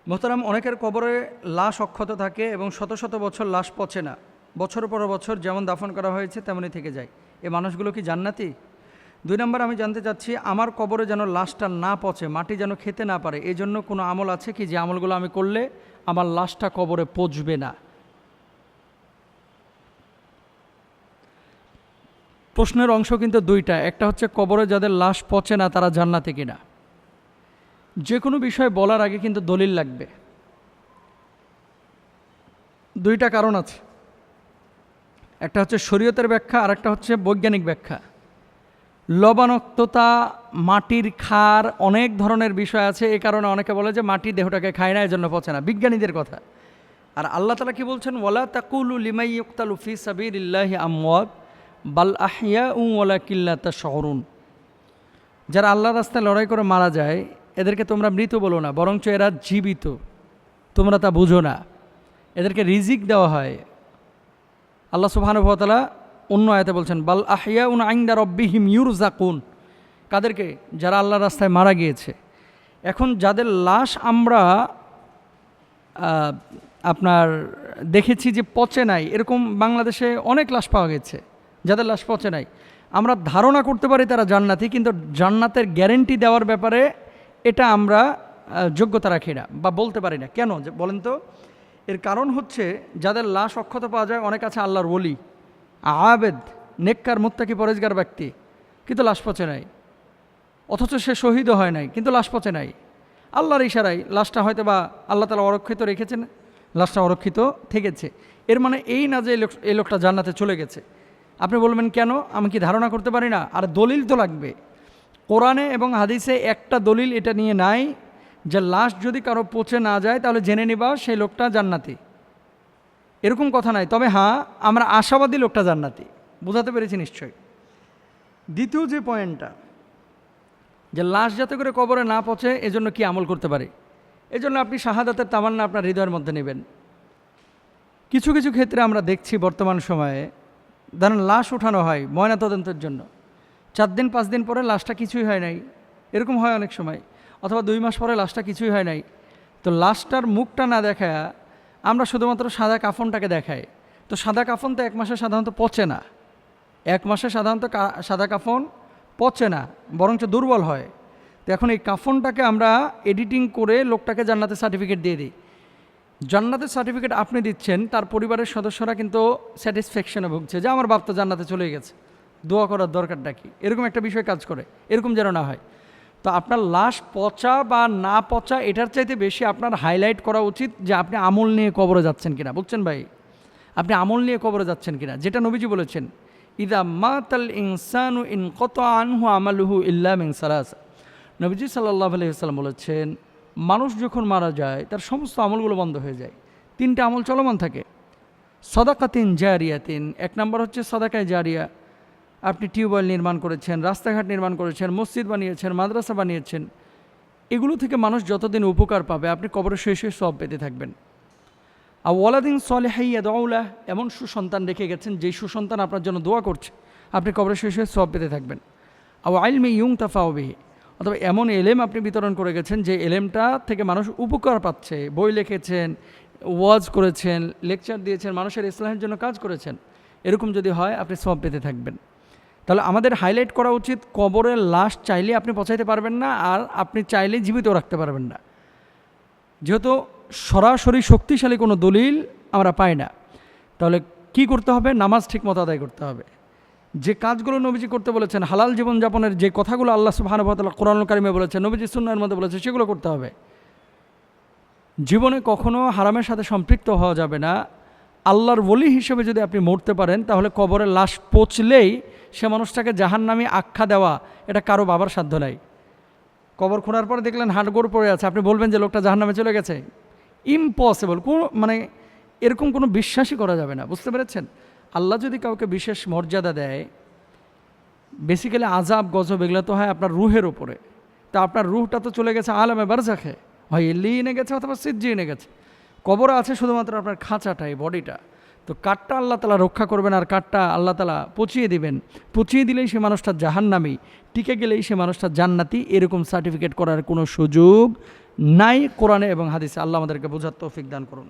মোহতারাম, অনেকের কবরে লাশ অক্ষত থাকে এবং শত শত বছর লাশ পচে না, বছর পর বছর যেমন দাফন করা হয়েছে তেমনই থেকে যায়। এই মানুষগুলো কি জান্নাতি? 2 নম্বর, আমি জানতে চাচ্ছি আমার কবরে যেন লাশটা না পচে, মাটি যেন খেতে না পারে, এই জন্য কোনো আমল আছে কি, যে আমলগুলো আমি করলে আমার লাশটা কবরে পচবে না? প্রশ্নের অংশ কিন্তু দুইটা, একটা হচ্ছে কবরে যাদের লাশ পচে না তারা জান্নাতি কিনা। যে কোনো বিষয় বলার আগে কিন্তু দলিল লাগবে। দুইটা কারণ আছে, একটা হচ্ছে শরীয়তের ব্যাখ্যা আর একটা হচ্ছে বৈজ্ঞানিক ব্যাখ্যা। লবণাক্ততা, মাটির ক্ষার, অনেক ধরনের বিষয় আছে, এই কারণে অনেকে বলে যে মাটি দেহটাকে খায় না, এজন্য পচে না, বিজ্ঞানীদের কথা। আর আল্লাহ তাআলা কি বলছেন, ওয়ালা তাকুলু লিমান ইউকতালু ফি সাবিলিল্লাহি আমওয়াত বাল আহইয়াউ ওয়ালাকিন লা তাশউরুন। যারা আল্লাহর রাস্তায় লড়াই করে মারা যায় এদেরকে তোমরা মৃত বলো না, বরঞ্চ এরা জীবিত, তোমরা তা বুঝো না। এদেরকে রিজিক দেওয়া হয়। আল্লাহ সুবহানাহু ওয়া তাআলা অন্য আয়াতে বলছেন, বাল আহইয়াউন ইনদা রাব্বিহিম ইউরযাকুন। কাদেরকে? যারা আল্লাহর রাস্তায় মারা গিয়েছে। এখন যাদের লাশ আমরা আপনার দেখেছি যে পচে নাই, এরকম বাংলাদেশে অনেক লাশ পাওয়া গেছে যাদের লাশ পচে নাই, আমরা ধারণা করতে পারি তারা জান্নাতি, কিন্তু জান্নাতের গ্যারেন্টি দেওয়ার ব্যাপারে এটা আমরা যোগ্যতা রাখি না বা বলতে পারি না। কেন বলেন তো? এর কারণ হচ্ছে যাদের লাশ অক্ষত পাওয়া যায়, অনেক আছে আল্লাহর ওলি, আবেদ, নেককার, মুত্তাকি, পরেজগার ব্যক্তি, কিন্তু লাশ পচে নাই। অথচ সে শহীদও হয় নাই, কিন্তু লাশ পচে নাই। আল্লাহর ইশারায় লাশটা হয়তো বা আল্লাহ তাআলা অরক্ষিত রেখেছেন, লাশটা অরক্ষিত থেকেছে। এর মানে এই না যে এই লোকটা জান্নাতে চলে গেছে। আপনি বলবেন কেন? আমি কি ধারণা করতে পারি না? আর দলিল তো লাগবে। কোরআনে এবং হাদিসে একটা দলিল এটা নিয়ে নাই যে লাশ যদি কারো পচে না যায় তাহলে জেনে নিবা সেই লোকটা জান্নাতি, এরকম কথা নাই। তবে হ্যাঁ, আমরা আশাবাদী লোকটা জান্নাতি। বোঝাতে পেরেছি নিশ্চয়ই। দ্বিতীয় যে পয়েন্টটা, যে লাশ যাতে করে কবরে না পচে এজন্য কি আমল করতে পারে, এজন্য আপনি শাহাদাতের তামান্না আপনার হৃদয়ের মধ্যে নেবেন। কিছু কিছু ক্ষেত্রে আমরা দেখছি বর্তমান সময়ে, ধরেন লাশ উঠানো হয় ময়নাতদন্তের জন্য, 4 দিন 5 দিন পরে লাশটা কিছুই হয় নাই, এরকম হয় অনেক সময়। অথবা 2 মাস পরে লাশটা কিছুই হয় নাই। তো লাশটার মুখটা না দেখায় আমরা শুধুমাত্র সাদা কাফনটাকে দেখাই। তো সাদা কাফন তো 1 মাসে সাধারণত পচে না। 1 মাসে সাধারণত সাদা কাফন পচে না, বরঞ্চ দুর্বল হয়। তো এখন এই কাফনটাকে আমরা এডিটিং করে লোকটাকে জান্নাতের সার্টিফিকেট দিয়ে দিই। জান্নাতের সার্টিফিকেট আপনি দিচ্ছেন, তার পরিবারের সদস্যরা কিন্তু স্যাটিসফ্যাকশনে ভুগছে যে আমার বাপ তো জান্নাতে চলে গেছে, দোয়া করার দরকারটা কি, এরকম একটা বিষয় কাজ করে। এরকম যেন না হয়। তো আপনার লাশ পচা বা না পচা এটার চাইতে বেশি আপনার হাইলাইট করা উচিত যে আপনি আমল নিয়ে কবরে যাচ্ছেন কিনা। বুঝছেন ভাই? আপনি আমল নিয়ে কবরে যাচ্ছেন কিনা, যেটা নবীজি বলেছেন, ইদা মাতাল ইনসানু ইনকাতা আনহু আমালুহু ইল্লা মিন সালাস। নবীজি সাল্লাল্লাহু আলাইহি ওয়াসাল্লাম বলেছেন, মানুষ যখন মারা যায় তার সমস্ত আমলগুলো বন্ধ হয়ে যায়। 3টে আমল চলমান থাকে। সাদাকাতিন জারিয়াতিন, 1 নম্বর হচ্ছে সাদাকায়ে জারিয়া। আপনি টিউবওয়েল নির্মাণ করেছেন, রাস্তাঘাট নির্মাণ করেছেন, মসজিদ বানিয়েছেন, মাদ্রাসা বানিয়েছেন, এগুলো থেকে মানুষ যতদিন উপকার পাবে আপনি কবরে শুয়ে শুয়ে সওয়াব পেতে থাকবেন। আর ওয়ালাদিন সলিহা ইয়াদউলাহ, এমন সুসন্তান রেখে গেছেন যেই সুসন্তান আপনার জন্য দোয়া করছে, আপনি কবরে শুয়ে শুয়ে সওয়াব পেতে থাকবেন। আর ইলমি ইউনতাফাউ বিহি, অথবা এমন এলেম আপনি বিতরণ করে গেছেন যে এলেমটা থেকে মানুষ উপকার পাচ্ছে, বই লিখেছেন, ওয়াজ করেছেন, লেকচার দিয়েছেন, মানুষের ইসলামের জন্য কাজ করেছেন, এরকম যদি হয় আপনি সওয়াব পেতে থাকবেন। তাহলে আমাদের হাইলাইট করা উচিত কবরের লাশ চাইলে আপনি পচাইতে পারবেন না, আর আপনি চাইলে জীবিত রাখতে পারবেন না, যেহেতু সরাসরি শক্তিশালী কোনো দলিল আমরা পাই না। তাহলে কি করতে হবে? নামাজ ঠিকমতো আদায় করতে হবে। যে কাজগুলো নবীজি করতে বলেছেন, হালাল জীবনযাপনের যে কথাগুলো আল্লাহ সুবহানাহু ওয়া তাআলা কোরআনুল কারিমে বলেছেন, নবীজি সুন্নাহর মধ্যে বলেছে, সেগুলো করতে হবে। জীবনে কখনো হারামের সাথে সম্পৃক্ত হওয়া যাবে না। আল্লাহর ওলি হিসেবে যদি আপনি মরতে পারেন তাহলে কবরের লাশ পচলেই সে মানুষটাকে জাহান্নামী আখ্যা দেওয়া এটা কারো বাবার সাধ্য নাই। কবর খোঁড়ার পরে দেখলেন হাড়গোড় পড়ে আছে, আপনি বলবেন যে লোকটা জাহান্নামে চলে গেছে? ইম্পসিবল। মানে এরকম কোনো বিশ্বাসই করা যাবে না। বুঝতে পেরেছেন? আল্লাহ যদি কাউকে বিশেষ মর্যাদা দেয়, বেসিক্যালি আযাব গজব এগুলো তো হয় আপনার রুহের ওপরে। তা আপনার রুহটা তো চলে গেছে আলামে বারজাখে, হয় ইল্লিয়িনে গেছে অথবা সিজ্জিনে গেছে। কবরে আছে শুধুমাত্র আপনার খাঁচাটাই, বডিটা। তো কাঠটা আল্লাহ তাআলা রক্ষা করবেন আর কাঠটা আল্লাহ তাআলা পচিয়ে দিবেন। পচিয়ে দিলেই সে মানুষটা জাহান্নামী। টিকে গেলেই সে মানুষটা জান্নাতি, এরকম সার্টিফিকেট করার কোনো সুযোগ নাই কোরআনে এবং হাদিসে। আল্লাহ আমাদেরকে বোঝার তৌফিক দান করুন।